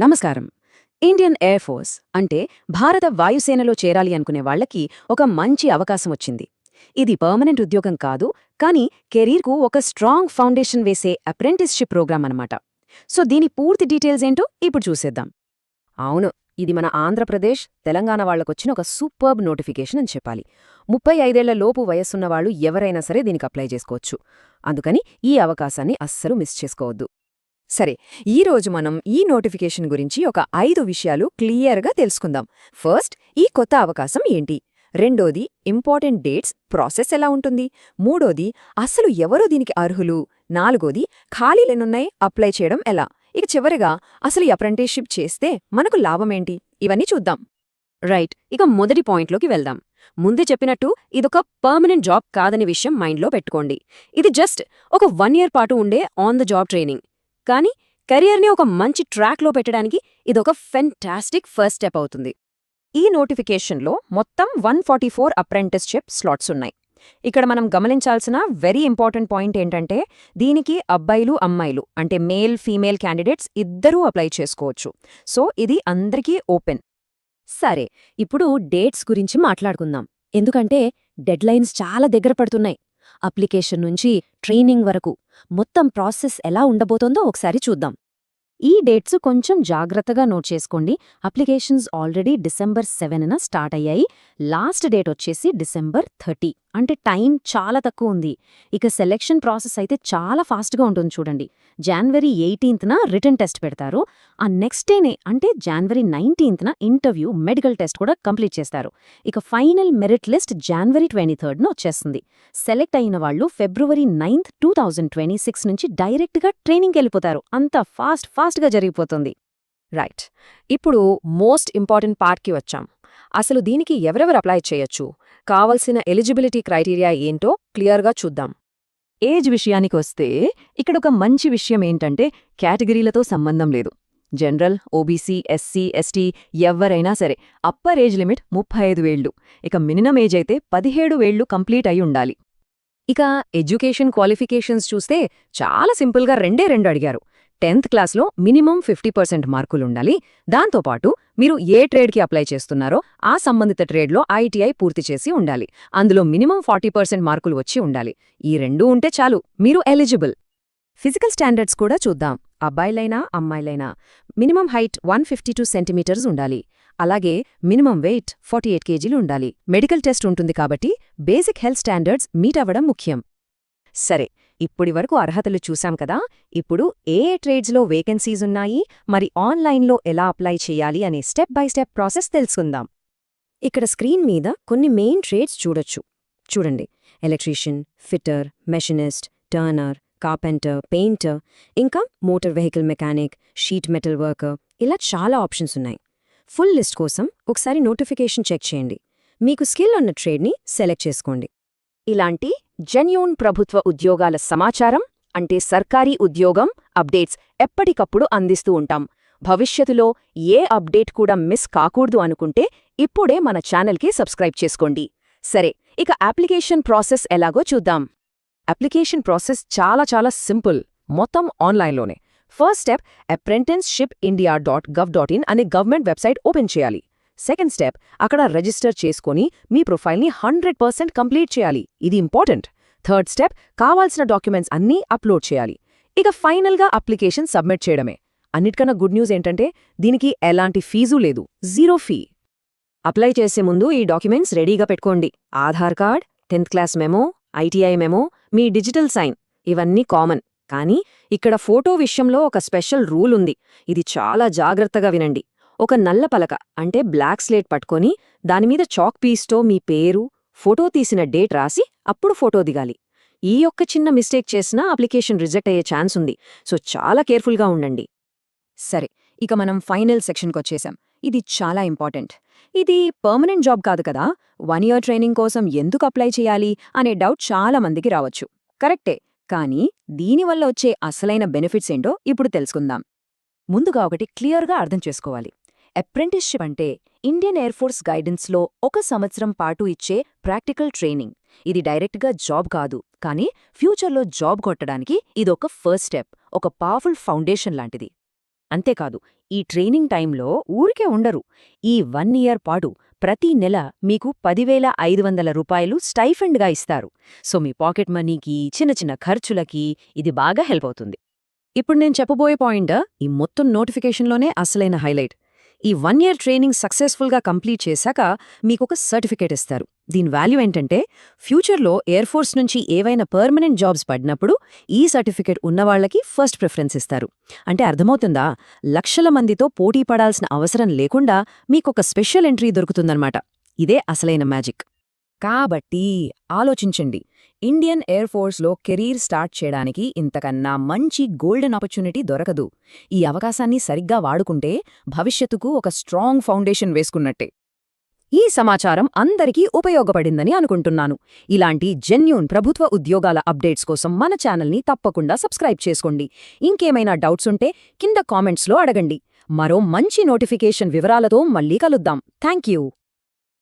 నమస్కారం. Indian air force అంటే భారత వాయుసేనలో చేరాలి అనుకునే వాళ్లకి ఒక మంచి అవకాశం వచ్చింది. ఇది పర్మనెంట్ ఉద్యోగం కాదు, కానీ కెరీర్కు ఒక స్ట్రాంగ్ ఫౌండేషన్ వేసే అప్రెంటిస్షిప్ ప్రోగ్రాం అన్నమాట. సో దీని పూర్తి డీటెయిల్స్ ఏంటో ఇప్పుడు చూసేద్దాం. అవును, ఇది మన ఆంధ్రప్రదేశ్, తెలంగాణ వాళ్లకొచ్చిన ఒక సూపర్బ్ నోటిఫికేషన్ అని చెప్పాలి. 35 ఏళ్ల లోపు వయస్సున్నవాళ్లు ఎవరైనా సరే దీనికి అప్లై చేసుకోవచ్చు. అందుకని ఈ అవకాశాన్ని అస్సలు మిస్ చేసుకోవద్దు. సరే, ఈరోజు మనం ఈ నోటిఫికేషన్ గురించి ఒక 5 విషయాలు క్లియర్గా తెలుసుకుందాం. ఫస్ట్, ఈ కొత్త అవకాశం ఏంటి? రెండోది, ఇంపార్టెంట్ డేట్స్, ప్రాసెస్ ఎలా ఉంటుంది? మూడోది, అసలు ఎవరో దీనికి అర్హులు? నాలుగోది, ఖాళీలేనున్నాయి, అప్లై చేయడం ఎలా? ఇక చివరిగా, అసలు ఈ అప్రెంటిస్షిప్ చేస్తే మనకు లాభమేంటి? ఇవన్నీ చూద్దాం. రైట్, ఇక మొదటి పాయింట్లోకి వెళ్దాం. ముందే చెప్పినట్టు ఇదొక పర్మనెంట్ జాబ్ కాదని విషయం మైండ్లో పెట్టుకోండి. ఇది జస్ట్ ఒక 1 year పాటు ఉండే ఆన్ ద జాబ్ ట్రైనింగ్. కానీ కెరియర్ని ఒక మంచి ట్రాక్లో పెట్టడానికి ఇదొక ఫెంటాస్టిక్ ఫస్ట్ స్టెప్ అవుతుంది. ఈ నోటిఫికేషన్లో మొత్తం 144 అప్రెంటిస్షిప్ స్లాట్స్ ఉన్నాయి. ఇక్కడ మనం గమనించాల్సిన వెరీ ఇంపార్టెంట్ పాయింట్ ఏంటంటే, దీనికి అబ్బాయిలు అమ్మాయిలు అంటే మేల్ ఫీమేల్ క్యాండిడేట్స్ ఇద్దరూ అప్లై చేసుకోవచ్చు. సో ఇది అందరికీ ఓపెన్. సరే, ఇప్పుడు డేట్స్ గురించి మాట్లాడుకుందాం. ఎందుకంటే డెడ్లైన్స్ చాలా దగ్గర పడుతున్నాయి. అప్లికేషన్ నుంచి ట్రైనింగ్ వరకు మొత్తం ప్రాసెస్ ఎలా ఉండబోతోందో ఒకసారి చూద్దాం. ఈ డేట్స్ కొంచెం జాగ్రత్తగా నోట్ చేసుకోండి. అప్లికేషన్స్ ఆల్రెడీ December 7న స్టార్ట్ అయ్యాయి. లాస్ట్ డేట్ వచ్చేసి December 30, అంటే టైం చాలా తక్కువ ఉంది. ఇక సెలెక్షన్ ప్రాసెస్ అయితే చాలా ఫాస్ట్గా ఉంటుంది చూడండి. January 18న రిటన్ టెస్ట్ పెడతారు. ఆ నెక్స్ట్ డేనే అంటే January 19న ఇంటర్వ్యూ, మెడికల్ టెస్ట్ కూడా కంప్లీట్ చేస్తారు. ఇక ఫైనల్ మెరిట్ లిస్ట్ January 23న వచ్చేస్తుంది. సెలెక్ట్ అయిన వాళ్ళు February 9th, 2026 నుంచి డైరెక్ట్గా ట్రైనింగ్కి వెళ్ళిపోతారు. అంత ఫాస్ట్గా జరిగిపోతుంది. రైట్, ఇప్పుడు మోస్ట్ ఇంపార్టెంట్ పార్ట్కి వచ్చాం. అసలు దీనికి ఎవరెవరు అప్లై చేయొచ్చు, కావలసిన ఎలిజిబిలిటీ క్రైటీరియా ఏంటో క్లియర్గా చూద్దాం. ఏజ్ విషయానికి వస్తే ఇక్కడ ఒక మంచి విషయం ఏంటంటే కేటగిరీలతో సంబంధం లేదు. జనరల్, ఓబీసీ, ఎస్సీ, ఎస్టీ ఎవరైనా సరే అప్పర్ ఏజ్ లిమిట్ 35 ఏళ్లు. ఇక మినిమం ఏజ్ అయితే 17 ఏళ్లు కంప్లీట్ అయి ఉండాలి. ఇక ఎడ్యుకేషన్ క్వాలిఫికేషన్స్ చూస్తే చాలా సింపుల్గా రెండు అడిగారు. 10th క్లాస్లో మినిమం 50% మార్కులుండాలి. దాంతోపాటు మీరు ఏ ట్రేడ్కి అప్లై చేస్తున్నారో ఆ సంబంధిత ట్రేడ్లో ITI పూర్తి చేసి ఉండాలి. అందులో మినిమం 40% మార్కులు వచ్చి ఉండాలి. ఈ రెండూ ఉంటే చాలు, మీరు ఎలిజిబుల్. ఫిజికల్ స్టాండర్డ్స్ కూడా చూద్దాం. అబ్బాయిలైనా అమ్మాయిలైనా మినిమం హైట్ 152 సెంటీమీటర్స్ ఉండాలి. అలాగే మినిమం వెయిట్ 48 kgలు ఉండాలి. మెడికల్ టెస్ట్ ఉంటుంది కాబట్టి బేసిక్ హెల్త్ స్టాండర్డ్స్ మీట్ అవ్వడం ముఖ్యం. సరే, ఇప్పటి వరకు అర్హతలు చూశాం కదా. ఇప్పుడు ఏ ట్రేడ్స్లో వేకెన్సీస్ ఉన్నాయి, మరి ఆన్లైన్లో ఎలా అప్లై చేయాలి అనే స్టెప్ బై స్టెప్ ప్రాసెస్ తెలుసుకుందాం. ఇక్కడ స్క్రీన్ మీద కొన్ని మెయిన్ ట్రేడ్స్ చూడొచ్చు. చూడండి, electrician, fitter, machinist, turner, carpenter, painter, ఇంకా motor vehicle mechanic, sheet metal worker, ఇలా చాలా ఆప్షన్స్ ఉన్నాయి. ఫుల్ లిస్ట్ కోసం ఒకసారి నోటిఫికేషన్ చెక్ చేయండి. మీకు స్కిల్ ఉన్న ట్రేడ్ని సెలెక్ట్ చేసుకోండి. ఇలాంటి జెన్యూన్ ప్రభుత్వ ఉద్యోగాల సమాచారం అంటే సర్కారీ ఉద్యోగం అప్డేట్స్ ఎప్పటికప్పుడు అందిస్తూ ఉంటాం. భవిష్యత్తులో ఏ అప్డేట్ కూడా మిస్ కాకూడదు అనుకుంటే ఇప్పుడే మన ఛానల్కి సబ్స్క్రైబ్ చేసుకోండి. సరే, ఇక అప్లికేషన్ ప్రాసెస్ ఎలాగో చూద్దాం. అప్లికేషన్ ప్రాసెస్ చాలా సింపుల్, మొత్తం ఆన్లైన్లోనే. ఫస్ట్ స్టెప్, apprenticeshipindia.gov.in అనే గవర్నమెంట్ వెబ్సైట్ ఓపెన్ చేయాలి. సెకండ్ స్టెప్, అక్కడ రిజిస్టర్ చేసుకుని మీ ప్రొఫైల్ని 100% కంప్లీట్ చేయాలి. ఇది ఇంపార్టెంట్. థర్డ్ స్టెప్, కావాల్సిన డాక్యుమెంట్స్ అన్నీ అప్లోడ్ చేయాలి. ఇక ఫైనల్గా అప్లికేషన్ సబ్మిట్ చేయడమే. అన్నిటికన్నా గుడ్ న్యూస్ ఏంటంటే దీనికి ఎలాంటి ఫీజు లేదు, 0 ఫీ. అప్లై చేసే ముందు ఈ డాక్యుమెంట్స్ రెడీగా పెట్టుకోండి. Aadhaar card, 10th class memo, ITI memo, మీ డిజిటల్ సైన్, ఇవన్నీ కామన్. కానీ ఇక్కడ ఫోటో విషయంలో ఒక స్పెషల్ రూల్ ఉంది. ఇది చాలా జాగ్రత్తగా వినండి. ఒక నల్ల పలక అంటే బ్లాక్ స్లేట్ పట్టుకొని దానిమీద చాక్ పీస్తో మీ పేరు, ఫోటో తీసిన డేట్ రాసి అప్పుడు ఫోటో దిగాలి. ఈ ఒక్క చిన్న మిస్టేక్ చేసినా అప్లికేషన్ రిజెక్ట్ అయ్యే ఛాన్స్ ఉంది. సో చాలా కేర్ఫుల్గా ఉండండి. సరే, ఇక మనం ఫైనల్ సెక్షన్కొచ్చేసాం. ఇది చాలా ఇంపార్టెంట్. ఇది పర్మనెంట్ జాబ్ కాదు కదా, 1 year ట్రైనింగ్ కోసం ఎందుకు అప్లై చేయాలి అనే డౌట్ చాలా మందికి రావచ్చు. కరెక్టే, కానీ దీనివల్ల వచ్చే అసలైన బెనిఫిట్స్ ఏంటో ఇప్పుడు తెలుసుకుందాం. ముందుగా ఒకటి క్లియర్గా అర్థం చేసుకోవాలి. అప్రెంటిస్షిప్ అంటే ఇండియన్ ఎయిర్ ఫోర్స్ గైడెన్స్లో 1 సంవత్సరం పాటు ఇచ్చే ప్రాక్టికల్ ట్రైనింగ్. ఇది డైరెక్ట్గా జాబ్ కాదు, కానీ ఫ్యూచర్లో జాబ్ కొట్టడానికి ఇదొక ఫస్ట్ స్టెప్, ఒక పవర్ఫుల్ ఫౌండేషన్ లాంటిది. అంతేకాదు, ఈ ట్రైనింగ్ టైంలో ఊరికే ఉండరు. ఈ 1 ఇయర్ పాటు ప్రతి నెల మీకు 10,500 రూపాయలు స్టైఫండ్గా ఇస్తారు. సో మీ పాకెట్ మనీకి, చిన్న చిన్న ఖర్చులకి ఇది బాగా హెల్ప్ అవుతుంది. ఇప్పుడు నేను చెప్పబోయే పాయింట్ ఈ మొత్తం నోటిఫికేషన్లోనే అసలైన హైలైట్. ఈ 1 ఇయర్ ట్రైనింగ్ సక్సెస్ఫుల్గా కంప్లీట్ చేశాక మీకొక సర్టిఫికేట్ ఇస్తారు. దీని వాల్యూ ఏంటంటే, ఫ్యూచర్లో ఎయిర్ ఫోర్స్ నుంచి ఏవైనా పర్మనెంట్ జాబ్స్ పడినప్పుడు ఈ సర్టిఫికేట్ ఉన్నవాళ్లకి ఫస్ట్ ప్రిఫరెన్స్ ఇస్తారు. అంటే అర్థమవుతుందా? లక్షల మందితో పోటీ పడాల్సిన అవసరం లేకుండా మీకొక స్పెషల్ ఎంట్రీ దొరుకుతుందన్నమాట. ఇదే అసలైన మ్యాజిక్. కాబట్టి ఆలోచించండి, ఇండియన్ ఎయిర్ ఫోర్స్లో కెరీర్ స్టార్ట్ చేయడానికి ఇంతకన్నా మంచి గోల్డెన్ ఆపర్చునిటీ దొరకదు. ఈ అవకాశాన్ని సరిగ్గా వాడుకుంటే భవిష్యత్తుకు ఒక స్ట్రాంగ్ ఫౌండేషన్ వేసుకున్నట్టే. ఈ సమాచారం అందరికీ ఉపయోగపడిందని అనుకుంటున్నాను. ఇలాంటి జెన్యూన్ ప్రభుత్వ ఉద్యోగాల అప్డేట్స్ కోసం మన ఛానల్ని తప్పకుండా సబ్స్క్రైబ్ చేసుకోండి. ఇంకేమైనా డౌట్స్ ఉంటే కింద కామెంట్స్లో అడగండి. మరో మంచి నోటిఫికేషన్ వివరాలతో మళ్ళీ కలుద్దాం. Thank you.